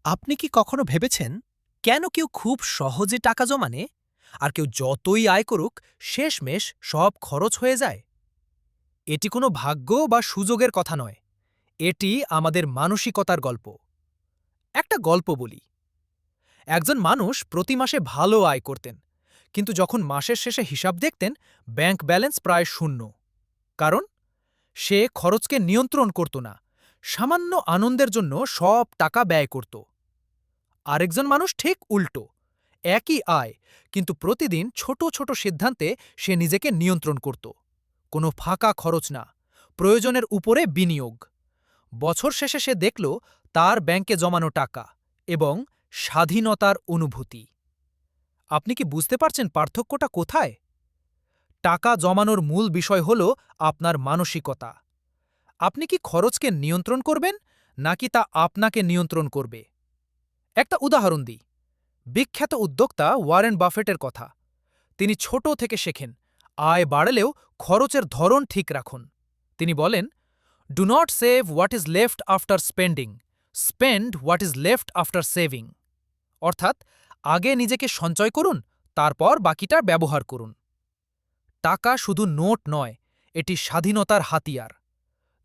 আপনি কি কখনো ভেবেছেন কেন কেউ খুব সহজে টাকা জমানে আর কেউ যতই আয় করুক শেষমেশ সব খরচ হয়ে যায়? এটি কোনো ভাগ্য বা সুযোগের কথা নয়, এটি আমাদের মানসিকতার গল্প। একটা গল্প বলি। একজন মানুষ প্রতি মাসে ভালো আয় করতেন, কিন্তু যখন মাসের শেষে হিসাব দেখতেন ব্যাংক ব্যালেন্স প্রায় শূন্য। কারণ সে খরচকে নিয়ন্ত্রণ করত না, সামান্য আনন্দের জন্য সব টাকা ব্যয় করত। আরেকজন মানুষ ঠিক উল্টো, একই আয়, কিন্তু প্রতিদিন ছোট ছোট সিদ্ধান্তে সে নিজেকে নিয়ন্ত্রণ করত। কোনো ফাঁকা খরচ না, প্রয়োজনের উপরে বিনিয়োগ। বছর শেষে সে দেখল তার ব্যাংকে জমানো টাকা এবং স্বাধীনতার অনুভূতি। আপনি কি বুঝতে পারছেন পার্থক্যটা কোথায়? টাকা জমানোর মূল বিষয় হল আপনার মানসিকতা। আপনি কি খরচকে নিয়ন্ত্রণ করবেন, নাকি তা আপনাকে নিয়ন্ত্রণ করবে? একটা উদাহরণ দিই। বিখ্যাত উদ্যোক্তা ওয়ারেন বাফেটের কথা। তিনি ছোট থেকে শেখেন, আয় বাড়লেও খরচের ধরন ঠিক রাখুন। তিনি বলেন, do not save what is left after spending, spend what is left after saving. অর্থাৎ আগে নিজেকে সঞ্চয় করুন, তারপর বাকিটা ব্যবহার করুন। টাকা শুধু নোট নয়, এটি স্বাধীনতার হাতিয়ার।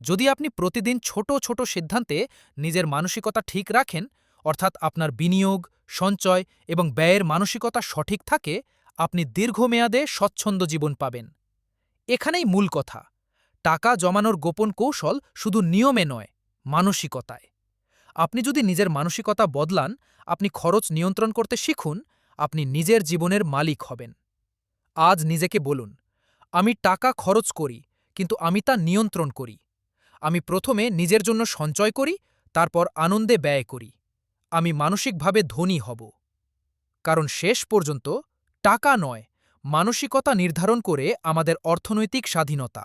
যদি আপনি প্রতিদিন ছোট ছোট সিদ্ধান্তে নিজের মানসিকতা ঠিক রাখেন, অর্থাৎ আপনার বিনিয়োগ, সঞ্চয় এবং ব্যয়ের মানসিকতা সঠিক থাকে, আপনি দীর্ঘমেয়াদে স্বচ্ছন্দ জীবন পাবেন। এখানেই মূল কথা। টাকা জমানোর গোপন কৌশল শুধু নিয়মে নয়, মানসিকতায়। আপনি যদি নিজের মানসিকতা বদলান, আপনি খরচ নিয়ন্ত্রণ করতে শিখুন, আপনি নিজের জীবনের মালিক হবেন। আজ নিজেকে বলুন, আমি টাকা খরচ করি, কিন্তু আমি তা নিয়ন্ত্রণ করি। আমি প্রথমে নিজের জন্য সঞ্চয় করি, তারপর আনন্দে ব্যয় করি। আমি মানসিকভাবে ধনী হব। কারণ শেষ পর্যন্ত টাকা নয়, মানসিকতা নির্ধারণ করে আমাদের অর্থনৈতিক স্বাধীনতা।